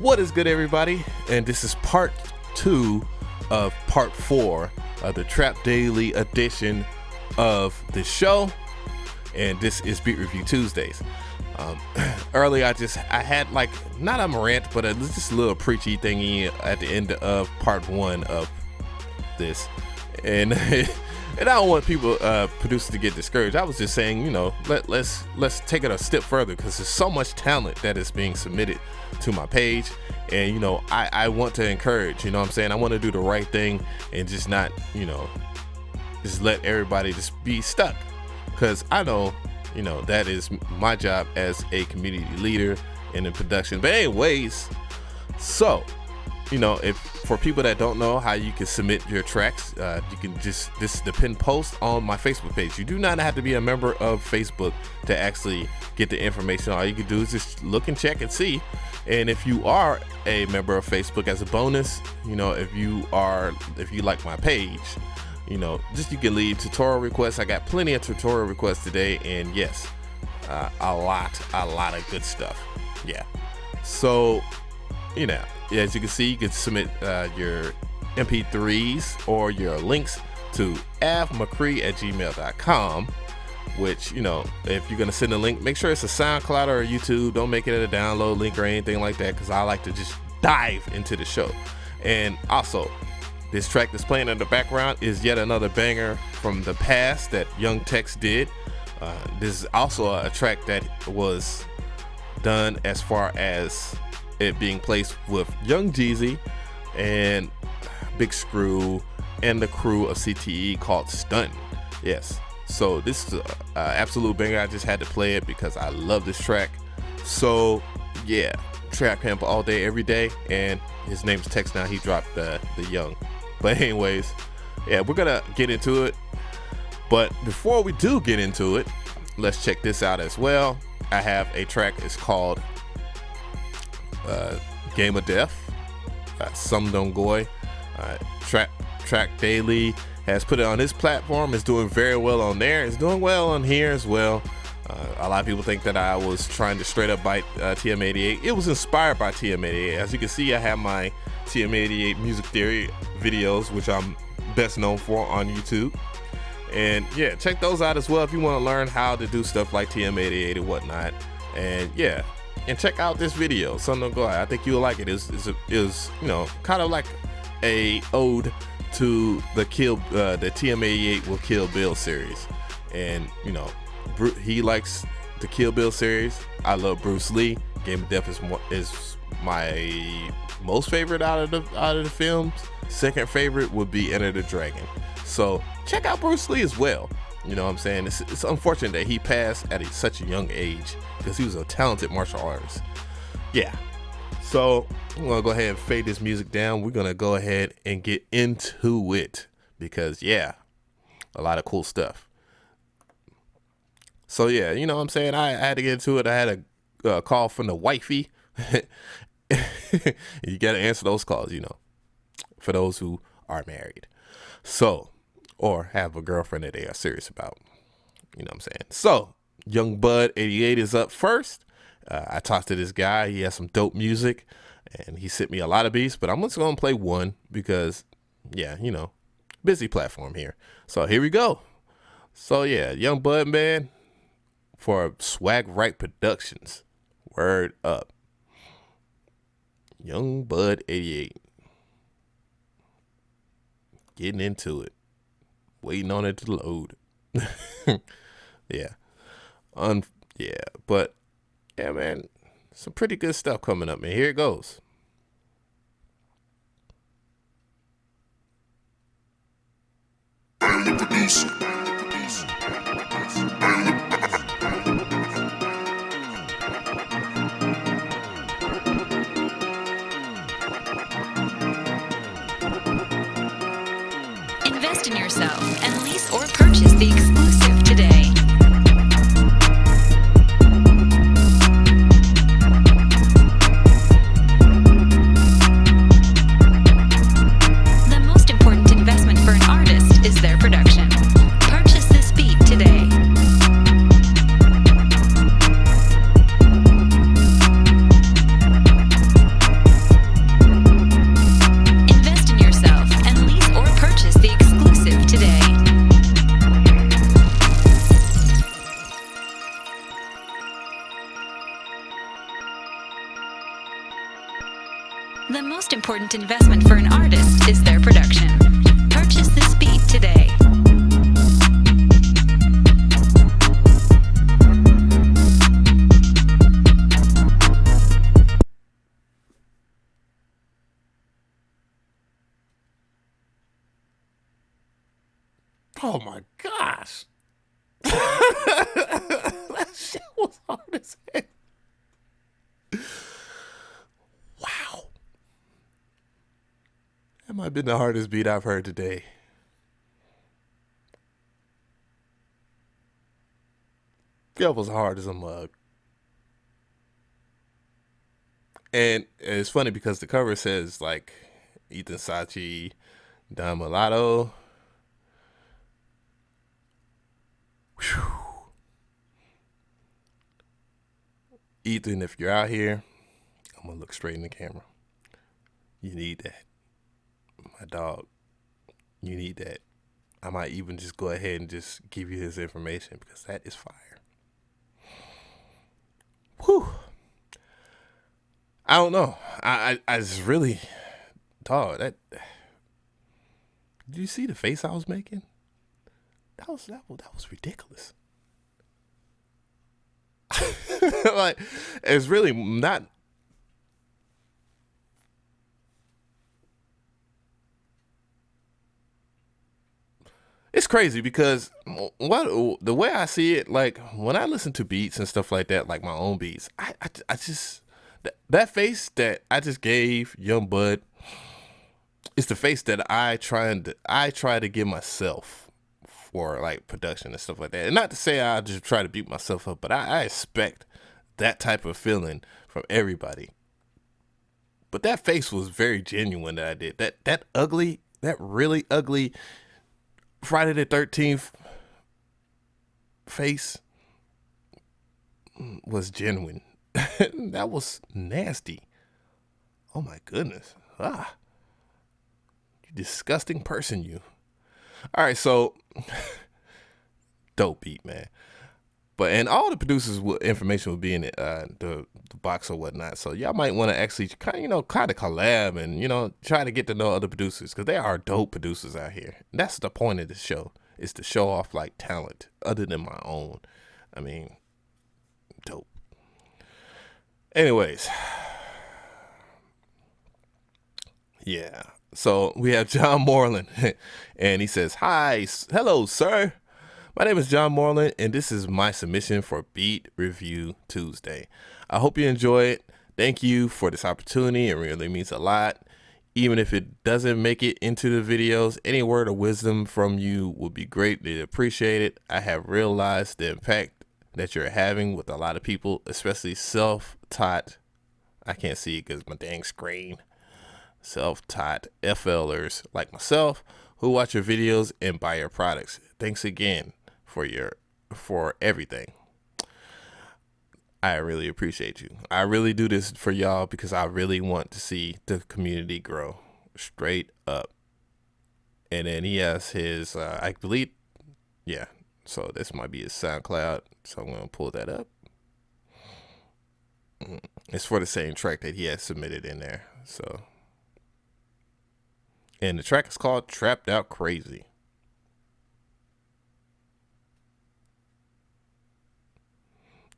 What is good, everybody? And this is part 2 of part 4 of the Trap Daily edition of the show. And this is Beat Review Tuesdays. Earlier I had like not a rant, but just a little preachy thingy at the end of part 1 of this, and and I don't want people producers to get discouraged. I was just saying, you know, let's take it a step further, because there's so much talent that is being submitted to my page, and you know, I want to encourage, you know what I'm saying, I want to do the right thing and just not, you know, just let everybody just be stuck, because I know, you know, that is my job as a community leader in the production. But anyways, so, you know, if for people that don't know how you can submit your tracks, you can just, this is the pinned post on my Facebook page. You do not have to be a member of Facebook to actually get the information. All you can do is just look and check and see. And if you are a member of Facebook, as a bonus, you know, if you like my page, you know, just you can leave tutorial requests. I got plenty of tutorial requests today, and yes, a lot of good stuff. Yeah. So, you know, as you can see, you can submit your MP3s or your links to avmccree@gmail.com, which, you know, if you're gonna send a link, make sure it's a SoundCloud or a YouTube. Don't make it a download link or anything like that, because I like to just dive into the show. And also, this track that's playing in the background is yet another banger from the past that Young Tex did. This is also a track that was done as far as it being placed with Young Jeezy and Big Screw and the crew of CTE, called Stun. Yes, so this is an absolute banger. I just had to play it because I love this track. So yeah, trap him all day, every day, and his name's Tex now. He dropped the Young. But anyways, yeah, we're gonna get into it. But before we do get into it, let's check this out as well. I have a track. It's called Game of Death. Some Don't Goy. Track Daily has put it on his platform. It's doing very well on there. It's doing well on here as well. A lot of people think that I was trying to straight up bite TM88. It was inspired by TM88. As you can see, I have my TM88 music theory videos, which I'm best known for on YouTube. And yeah, check those out as well if you want to learn how to do stuff like TM88 and whatnot. And yeah, and check out this video, Some Don't Go. I think you'll like it. It was, you know, kind of like a ode to the TM88 will Kill Bill series. And you know, he likes the Kill Bill series. I love Bruce Lee. Game of Death is my most favorite out of the films. Second favorite would be Enter the Dragon. So check out Bruce Lee as well. You know what I'm saying? It's unfortunate that he passed at such a young age, because he was a talented martial artist. Yeah. So I'm gonna go ahead and fade this music down. We're gonna go ahead and get into it, because yeah, a lot of cool stuff. So yeah, you know what I'm saying? I had to get into it. I had a call from the wifey. You gotta answer those calls, you know, for those who are married, so, or have a girlfriend that they are serious about, you know what I'm saying? So Young Bud 88 is up first. I talked to this guy. He has some dope music, and he sent me a lot of beats, but I'm just gonna play one because, yeah, you know, busy platform here. So here we go. So yeah, Young Bud, man, for Swag Right Productions. Word up. Young Bud 88. Getting into it. Waiting on it to load. Yeah. Yeah, but yeah, man, some pretty good stuff coming up, man. Here it goes. Invest in yourself and lease or purchase the exclusive today. The most important investment for an artist is their production. Purchase this beat today. The most important investment for an artist is their production. Purchase this beat today. Oh my gosh. That shit was hard as hell. Wow. That might have been the hardest beat I've heard today. That was hard as a mug. And it's funny because the cover says like Ethan Sachi, Don Mulatto. Whew. Ethan, if you're out here, I'm gonna look straight in the camera. You need that. My dog, you need that. I might even just go ahead and just give you his information because that is fire. Whew. I don't know. I just really, dog, that, did you see the face I was making? That was ridiculous. Like, it's really not. It's crazy because the way I see it, like when I listen to beats and stuff like that, like my own beats, I just that face that I just gave Young Bud is the face that I try to give myself for like production and stuff like that. And not to say I just try to beat myself up, but I expect that type of feeling from everybody. But that face was very genuine that I did. That really ugly Friday the 13th face was genuine. That was nasty. Oh my goodness. You disgusting person, you. All right, so dope beat, man. And all the producers' information will be in the box or whatnot. So y'all might want to actually kind of collab and try to get to know other producers because there are dope producers out here. And that's the point of this show, is to show off like talent other than my own. I mean, dope. Anyways, yeah. So we have John Moreland, and he says, hello, sir. My name is John Moreland, and this is my submission for Beat Review Tuesday. I hope you enjoy it. Thank you for this opportunity. It really means a lot. Even if it doesn't make it into the videos, any word of wisdom from you would be greatly appreciated. I have realized the impact that you're having with a lot of people, especially self-taught. I can't see it because my dang screen. Self-taught FLers like myself who watch your videos and buy your products. Thanks again for everything. I really appreciate you. I really do this for y'all because I really want to see the community grow straight up. And then he has his I believe, yeah, so this might be his SoundCloud, so I'm gonna pull that up. It's for the same track that he has submitted in there. So, and the track is called Trapped Out Crazy.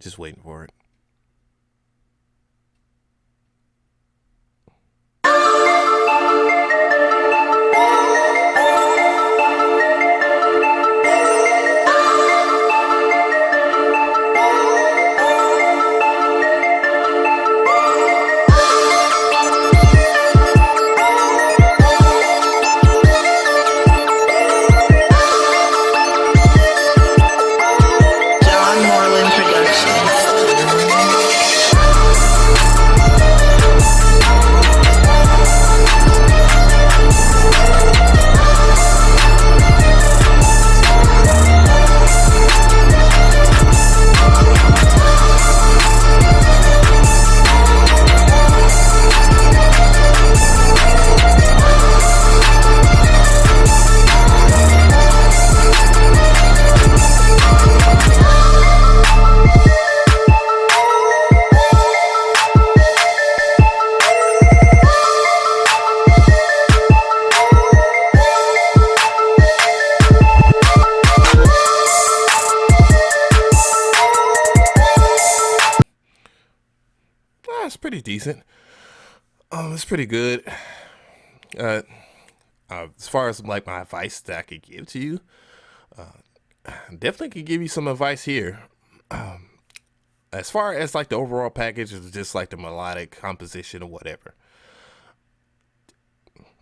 Just waiting for it. Moreland Productions. pretty decent. It's pretty good. As far as like my advice that I could give to you, definitely could give you some advice here. As far as like the overall package is just like the melodic composition or whatever,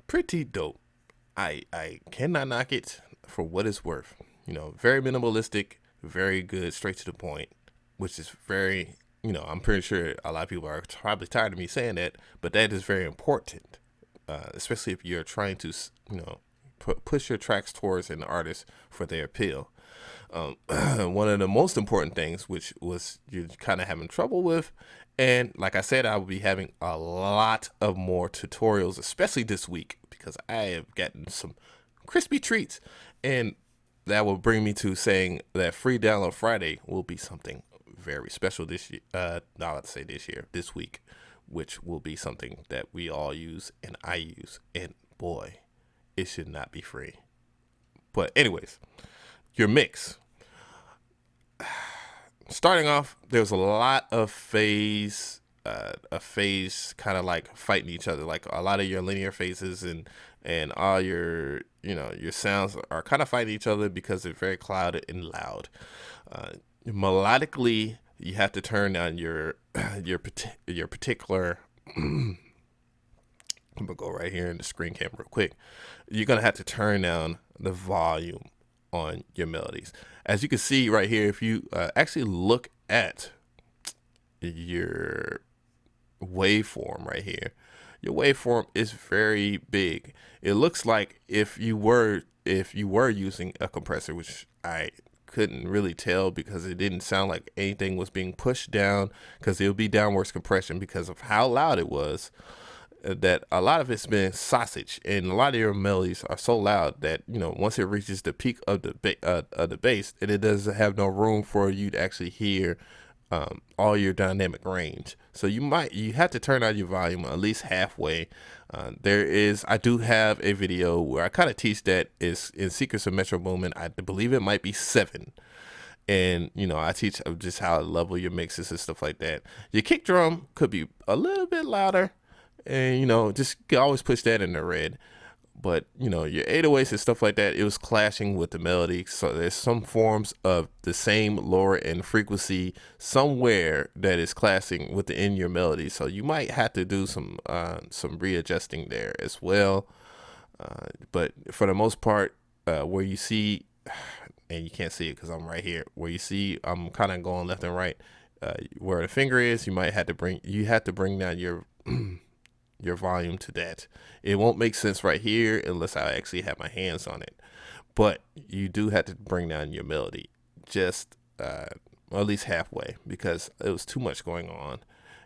pretty dope. I cannot knock it for what it's worth. You know, very minimalistic, very good, straight to the point, which is very, you know, I'm pretty sure a lot of people are probably tired of me saying that, but that is very important, especially if you're trying to, you know, push your tracks towards an artist for their appeal. One of the most important things, which was you're kind of having trouble with, and like I said, I will be having a lot of more tutorials, especially this week, because I have gotten some crispy treats, and that will bring me to saying that Free Download Friday will be something very special this year. This week, which will be something that we all use and I use, and boy, it should not be free. But anyways, your mix. Starting off, there's a lot of phase kind of like fighting each other. Like a lot of your linear phases and all your, you know, your sounds are kind of fighting each other because they're very clouded and loud. Melodically, you have to turn down your particular. I'm gonna go right here in the screen cam real quick. You're gonna have to turn down the volume on your melodies. As you can see right here, if you actually look at your waveform right here, your waveform is very big. It looks like if you were using a compressor, which I couldn't really tell because it didn't sound like anything was being pushed down, because it would be downwards compression because of how loud it was. That a lot of it's been sausage, and a lot of your melodies are so loud that, you know, once it reaches the peak of the bass, and it doesn't have no room for you to actually hear all your dynamic range. So you have to turn out your volume at least halfway. I do have a video where I kind of teach that is in Secrets of Metro Boomin. I believe it might be 7. And, you know, I teach just how to level your mixes and stuff like that. Your kick drum could be a little bit louder, and, you know, just always push that in the red. But, you know, your 808s and stuff like that, it was clashing with the melody. So there's some forms of the same lower end frequency somewhere that is clashing within your melody. So you might have to do some readjusting there as well. But for the most part, where you see, and you can't see it because I'm right here, where you see I'm kind of going left and right, where the finger is, you have to bring down your your volume to that. It won't make sense right here unless I actually have my hands on it, but you do have to bring down your melody just at least halfway, because it was too much going on,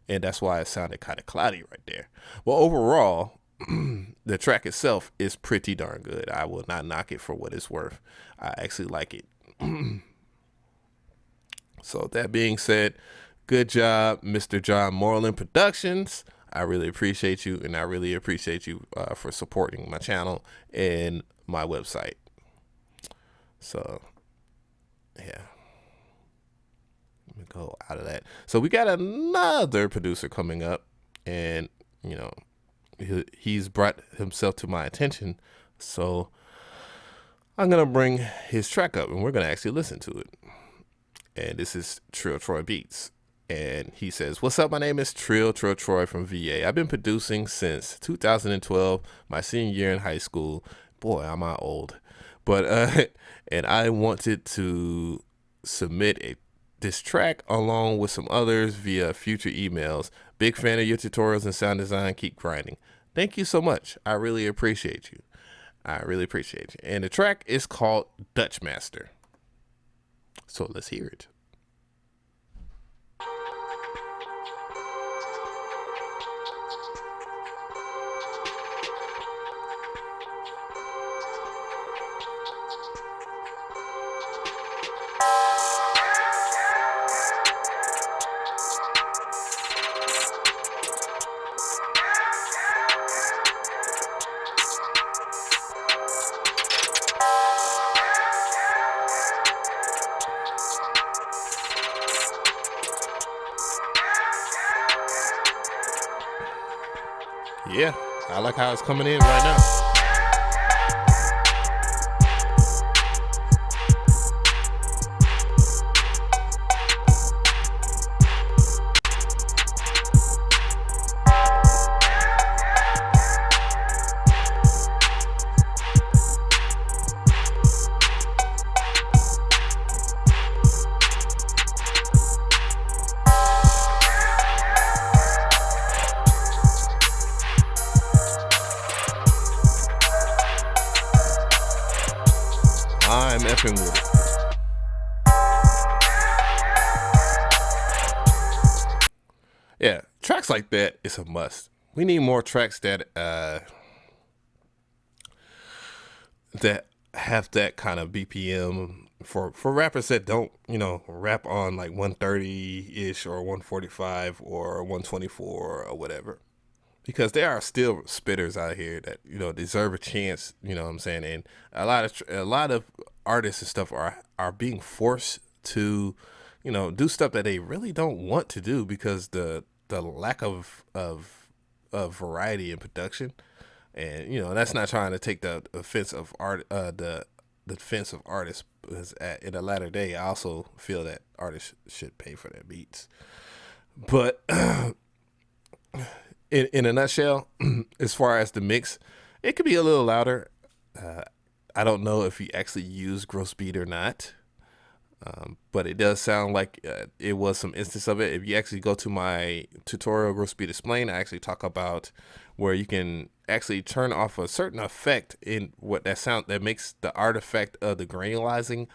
and that's why it sounded kind of cloudy right there. Well, overall, the track itself is pretty darn good. I will not knock it for what it's worth. I actually like it. So that being said, good job, Mr. John Moreland Productions. I really appreciate you, and I really appreciate you for supporting my channel and my website. So, yeah. Let me go out of that. So we got another producer coming up, and, you know, he's brought himself to my attention. So I'm going to bring his track up, and we're going to actually listen to it. And this is Trilltroybeats. And he says, "What's up? My name is Trilltroy from VA. I've been producing since 2012, my senior year in high school. Boy, am I old. But and I wanted to submit this track along with some others via future emails. Big fan of your tutorials and sound design. Keep grinding. Thank you so much. I really appreciate you. I really appreciate you." And the track is called Dutch Master. So let's hear it. Yeah, I like how it's coming in right now. I'm effing with it. Yeah, tracks like that is a must. We need more tracks that that have that kind of BPM for rappers that don't, you know, rap on like 130-ish or 145 or 124 or whatever. Because there are still spitters out here that, you know, deserve a chance, you know what I'm saying? And a lot of artists and stuff are being forced to, you know, do stuff that they really don't want to do because the lack of variety in production. And, you know, that's not trying to take the offense of art, the defense of artists, because in the latter day, I also feel that artists should pay for their beats. But in a nutshell, as far as the mix, it could be a little louder. I don't know if he actually used gross beat or not, but it does sound like it was some instance of it. If you actually go to my tutorial, Gross Beat Explained, I actually talk about where you can actually turn off a certain effect in what that sound that makes the artifact of the granulizing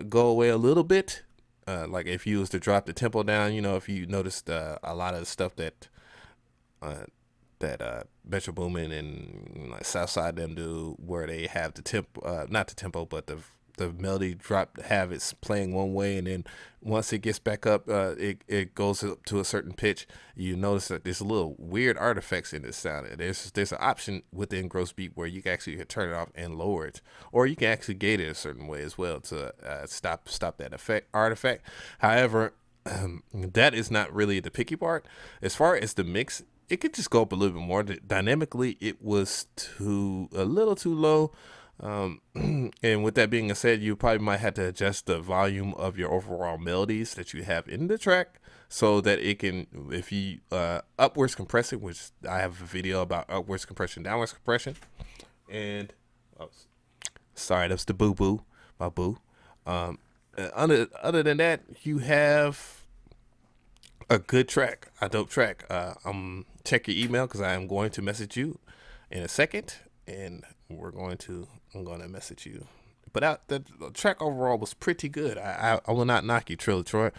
go away a little bit. Like if you was to drop the tempo down, you know, if you noticed a lot of the stuff that Metro Boomin and like Southside them do, where they have the tempo, not the tempo, but the melody drop, have it playing one way, and then once it gets back up, it goes up to a certain pitch. You notice that there's a little weird artifacts in this sound. There's an option within Gross Beat where you can actually turn it off and lower it, or you can actually gate it a certain way as well to stop that artifact. However, that is not really the picky part. As far as the mix, it could just go up a little bit more. Dynamically, it was a little too low. And with that being said, you probably might have to adjust the volume of your overall melodies that you have in the track so that it can, if you upwards compressing, which I have a video about upwards compression, downwards compression. And sorry, that's the boo, my boo. Other than that, you have a good track, a dope track. Check your email because I am going to message you in a second, and I'm going to message you. But the track overall was pretty good. I will not knock you, Trilltroy.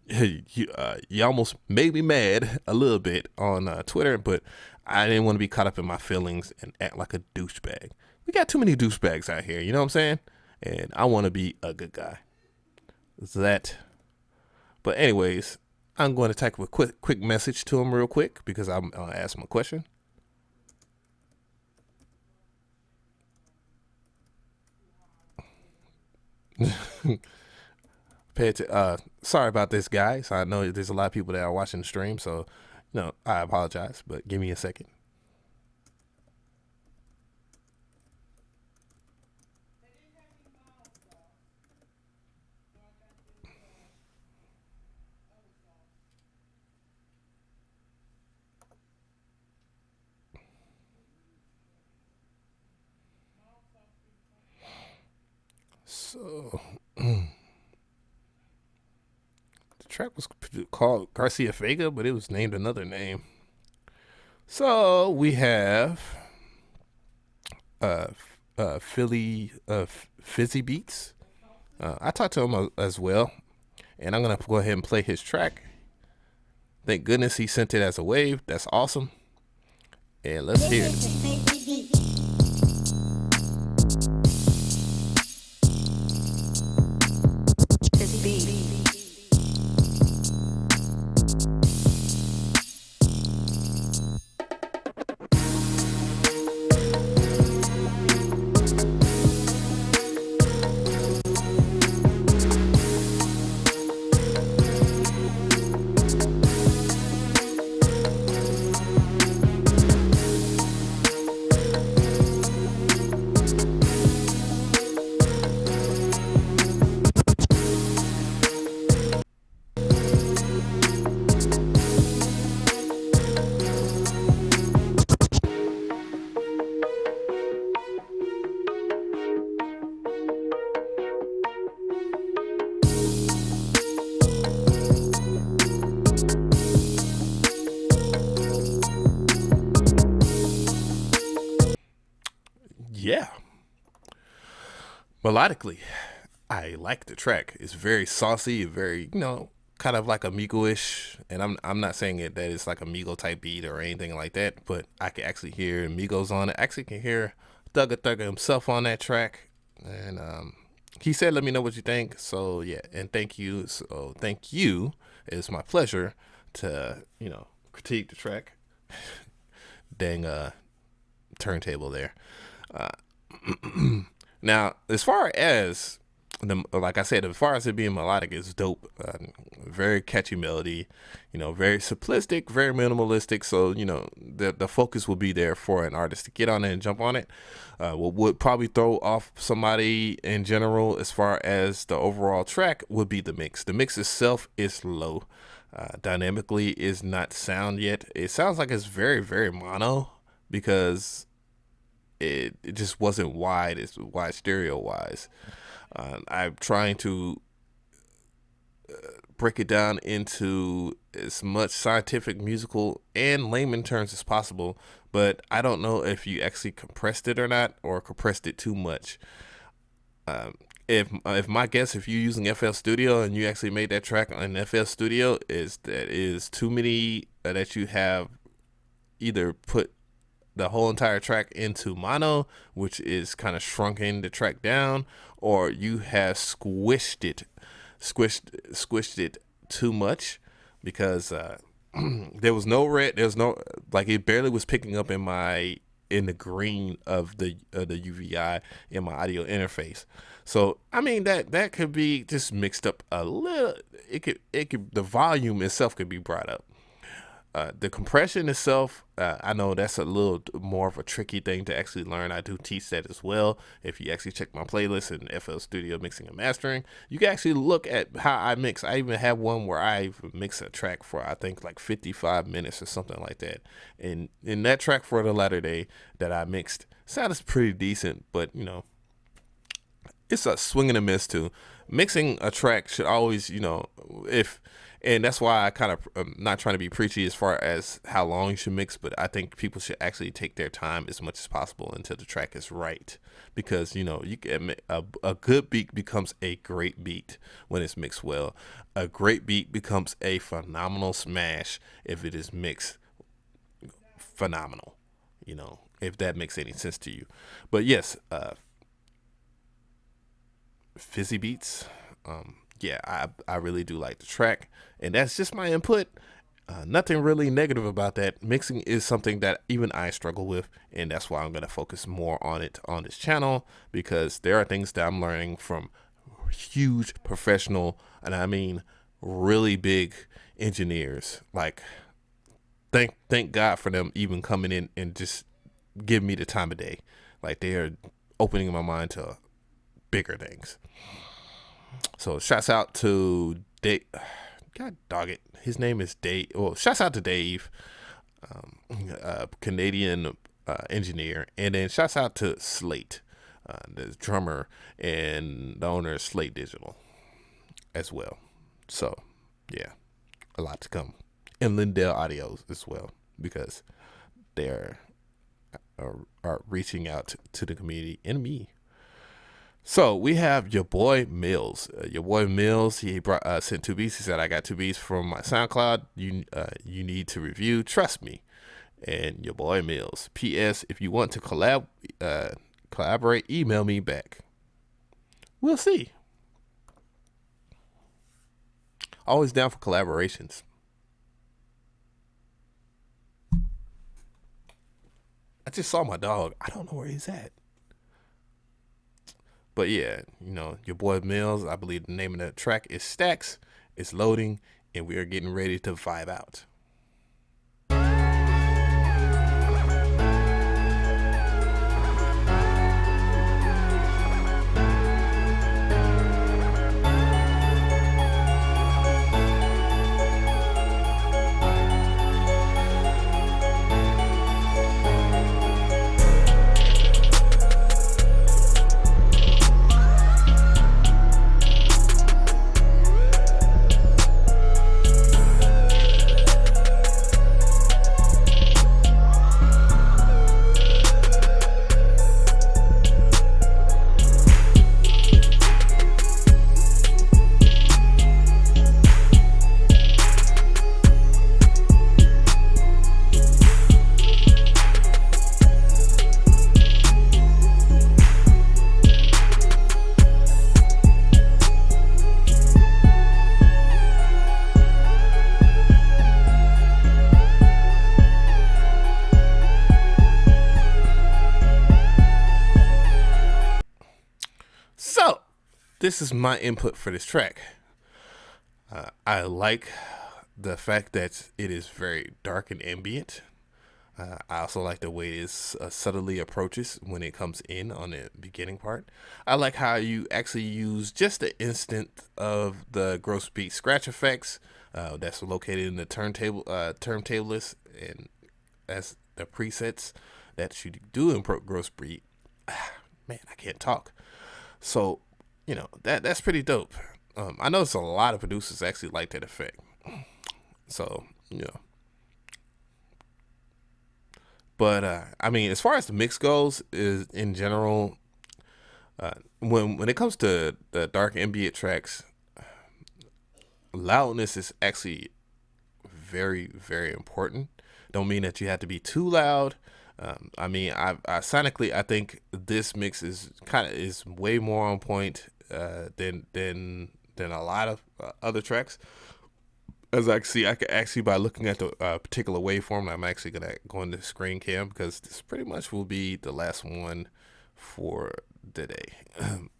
You almost made me mad a little bit on Twitter, but I didn't want to be caught up in my feelings and act like a douchebag. We got too many douchebags out here, you know what I'm saying? And I want to be a good guy. But anyways, I'm going to type a quick message to him real quick because I'm going to ask him a question. Sorry about this, guys. I know there's a lot of people that are watching the stream, so I apologize, but give me a second. So the track was called Garcia Vega, but it was named another name. So we have PhizzyBeatz. I talked to him as well, and I'm gonna go ahead and play his track. Thank goodness he sent it as a wave. That's awesome. And let's hear it. yeah, melodically, I like the track. It's very saucy, very, kind of like Amigo-ish. And I'm not saying that it's like a Migo type beat or anything like that, but I can actually hear Migos on it. I actually can hear Thugger himself on that track. And he said, let me know what you think. So yeah, and thank you. So thank you. It's my pleasure to, critique the track. Dang turntable there. Now, as far as like I said, as far as it being melodic, it's dope. Very catchy melody, very simplistic, very minimalistic. So, the focus will be there for an artist to get on it and jump on it. What would probably throw off somebody in general, as far as the overall track, would be the mix. The mix itself is low. Dynamically is not sound yet. It sounds like it's very, very mono, because it just wasn't wide. It's wide stereo wise. I'm trying to break it down into as much scientific, musical, and layman terms as possible, but I don't know if you actually compressed it or not, or compressed it too much. If my guess, if you're using FL Studio and you actually made that track on FL Studio, is too many that you have either put the whole entire track into mono, which is kind of shrunken the track down, or you have squished it too much, because there was no red, it barely was picking up in the green of the UVI in my audio interface. So I mean that could be just mixed up a little. It could the volume itself could be brought up. The compression itself, I know that's a little more of a tricky thing to actually learn. I do teach that as well. If you actually check my playlist in FL Studio Mixing and Mastering, you can actually look at how I mix. I even have one where I mix a track for, I think, like 55 minutes or something like that. And in that track for the latter day that I mixed, sounds pretty decent, but, it's a swing and a miss too. Mixing a track should always, and that's why I kind of am not trying to be preachy as far as how long you should mix, but I think people should actually take their time as much as possible until the track is right. Because, you can a good beat becomes a great beat when it's mixed well. A great beat becomes a phenomenal smash if it is mixed phenomenal, if that makes any sense to you. But yes, PhizzyBeatz, yeah, I really do like the track, and that's just my input. Nothing really negative about that. Mixing is something that even I struggle with, and that's why I'm going to focus more on it on this channel, because there are things that I'm learning from huge professional, and I mean really big engineers. Like, thank God for them even coming in and just giving me the time of day. Like, they are opening my mind to bigger things. So shouts out to Dave. God dog it, his name is Dave. Well, shouts out to Dave, Canadian engineer, and then shouts out to Slate, the drummer and the owner of Slate Digital as well. So yeah, a lot to come. And Lindell Audios as well, because they're are reaching out to the community and me. So we have YaboyMillz. YaboyMillz, he sent 2 beats. He said, I got 2 beats from my SoundCloud. You need to review. Trust me. And YaboyMillz. P.S. If you want to collaborate, email me back. We'll see. Always down for collaborations. I just saw my dog. I don't know where he's at. But yeah, YaboyMillz, I believe the name of the track is Stacks. It's loading, and we are getting ready to vibe out. this is my input for this track. I like the fact that it is very dark and ambient. I also like the way it subtly approaches when it comes in on the beginning part. I like how you actually use just the instant of the gross beat scratch effects that's located in the turntable list, and as the presets that you do in gross beat. Man, I can't talk. So, you know, that's pretty dope. I noticed a lot of producers actually like that effect. So, you know. But I mean, as far as the mix goes, is in general, when it comes to the dark ambient tracks, loudness is actually very, very important. Don't mean that you have to be too loud. I mean, I sonically, I think this mix is way more on point than a lot of other tracks. As I can see, I can actually, by looking at the particular waveform, I'm actually gonna go into screen cam because this pretty much will be the last one for today.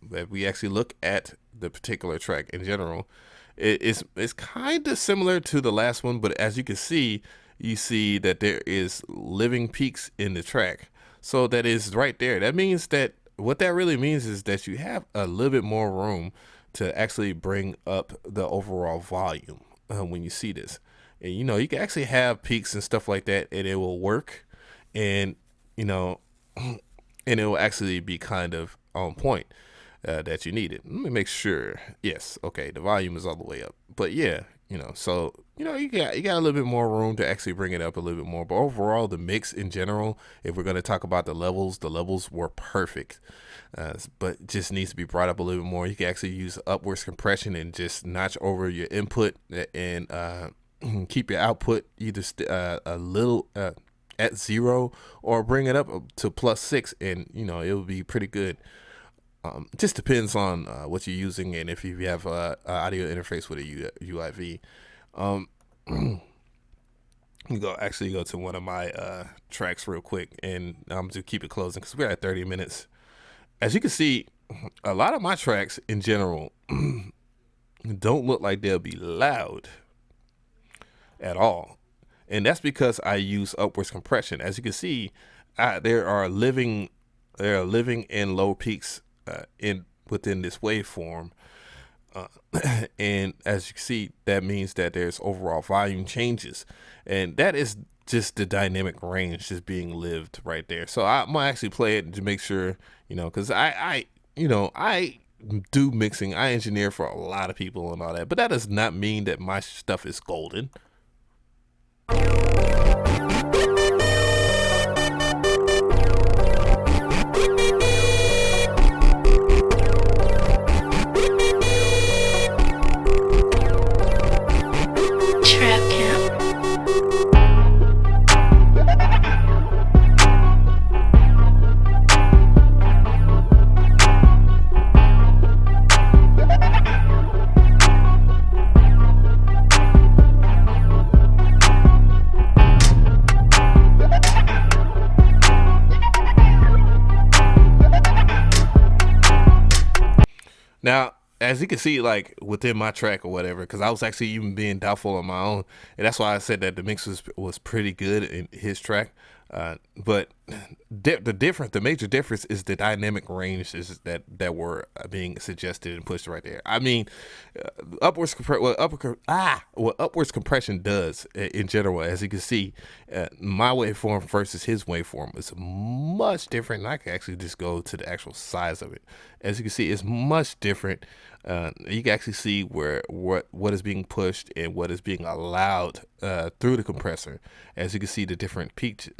But we actually look at the particular track in general, it's kind of similar to the last one, but as you can see, you see that there is living peaks in the track. So that is right there. That means that what that really means is that you have a little bit more room to actually bring up the overall volume when you see this. And you know, you can actually have peaks and stuff like that, and it will work, and you know, and it will actually be kind of on point that you need it. Let me make sure. Yes, okay, the volume is all the way up. But yeah, you know, so you know, you got a little bit more room to actually bring it up a little bit more. But overall, the mix in general, if we're going to talk about the levels were perfect. But just needs to be brought up a little bit more. You can actually use upwards compression and just notch over your input and keep your output either a little at 0 or bring it up to +6, and you know, it will be pretty good. Just depends on what you're using and if you have a audio interface with a UIV. You go to one of my tracks real quick, and I'm to keep it closing because we're at 30 minutes. As you can see, a lot of my tracks in general don't look like they'll be loud at all, and that's because I use upwards compression. As you can see, there are living and low peaks within this waveform, and as you can see, that means that there's overall volume changes, and that is just the dynamic range just being lived right there. So I'm gonna actually play it to make sure, you know, because I do mixing, I engineer for a lot of people and all that, but that does not mean that my stuff is golden. Now, as you can see, like within my track or whatever, because I was actually even being doubtful on my own, and that's why I said that the mix was pretty good in his track. But the major difference is the dynamic range that were being suggested and pushed right there. I mean, upwards compression does in general, as you can see, my waveform versus his waveform is much different. And I can actually just go to the actual size of it. As you can see, it's much different. You can actually see what is being pushed and what is being allowed through the compressor. As you can see, the different peak.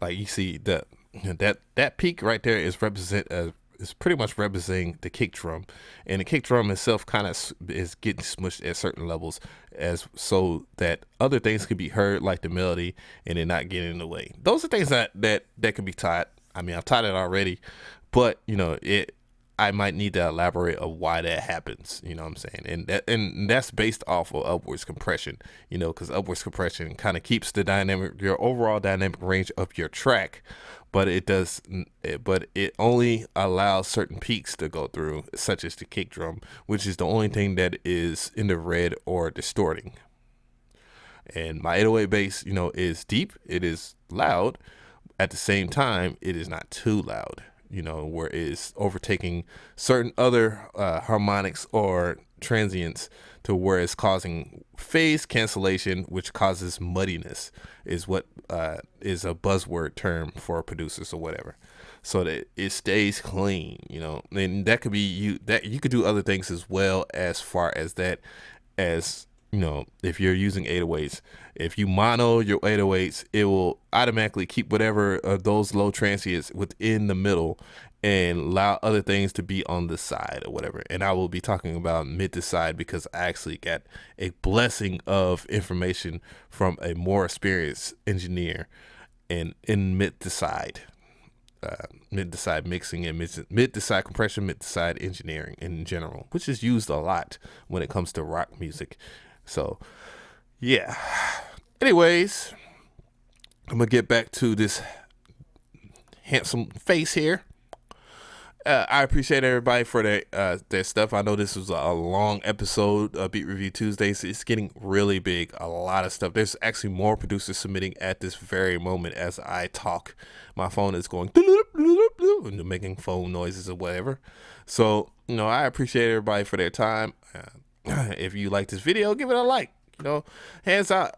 Like you see that peak right there is pretty much representing the kick drum, and the kick drum itself kind of is getting smushed at certain levels, as so that other things can be heard, like the melody, and it not getting in the way. Those are things that can be taught. I mean, I've taught it already, but you know, I might need to elaborate of why that happens. You know what I'm saying? And that's based off of upwards compression, you know, because upwards compression kind of keeps your overall dynamic range of your track, but it only allows certain peaks to go through, such as the kick drum, which is the only thing that is in the red or distorting. And my 808 bass, you know, is deep, it is loud. At the same time, it is not too loud, you know, where it's overtaking certain other harmonics or transients to where it's causing phase cancellation, which causes muddiness, is what is a buzzword term for producers or whatever. So that it stays clean, you know, and that could be that you could do other things as well, as far as that, as you know, if you're using 808s, if you mono your 808s, it will automatically keep whatever of those low transients within the middle and allow other things to be on the side or whatever. And I will be talking about mid to side because I actually got a blessing of information from a more experienced engineer in mid to side mixing and mid to side compression, mid to side engineering in general, which is used a lot when it comes to rock music. So yeah, anyways, I'm gonna get back to this handsome face here. I appreciate everybody for their stuff. I know this was a long episode of Beat Review Tuesdays. It's getting really big, a lot of stuff. There's actually more producers submitting at this very moment as I talk. My phone is going and making phone noises or whatever. So, you know, I appreciate everybody for their time. If you like this video, give it a like, you know, hands out.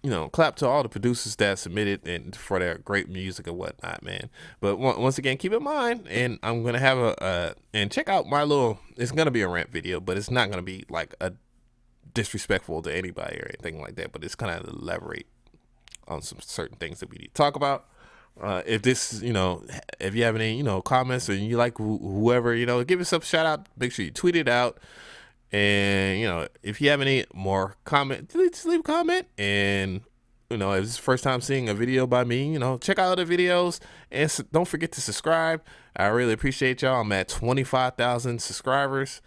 You know, clap to all the producers that submitted and for their great music and whatnot, man. But once again, keep in mind, and I'm going to have and check out my it's going to be a rant video, but it's not going to be like a disrespectful to anybody or anything like that, but it's kind of elaborate on some certain things that we need to talk about. If this, you know, if you have any, you know, comments or you like whoever, you know, give yourself a shout out. Make sure you tweet it out. And, you know, if you have any more comment, just leave a comment. And, you know, if it's the first time seeing a video by me, you know, check out other videos and don't forget to subscribe. I really appreciate y'all. I'm at 25,000 subscribers.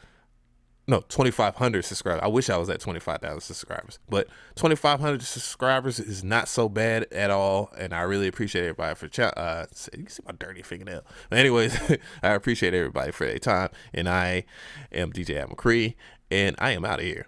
No, 2,500 subscribers. I wish I was at 25,000 subscribers, but 2,500 subscribers is not so bad at all. And I really appreciate everybody for, you can see my dirty fingernail. But anyways, I appreciate everybody for their time. And I am DJ McCree, and I am out of here.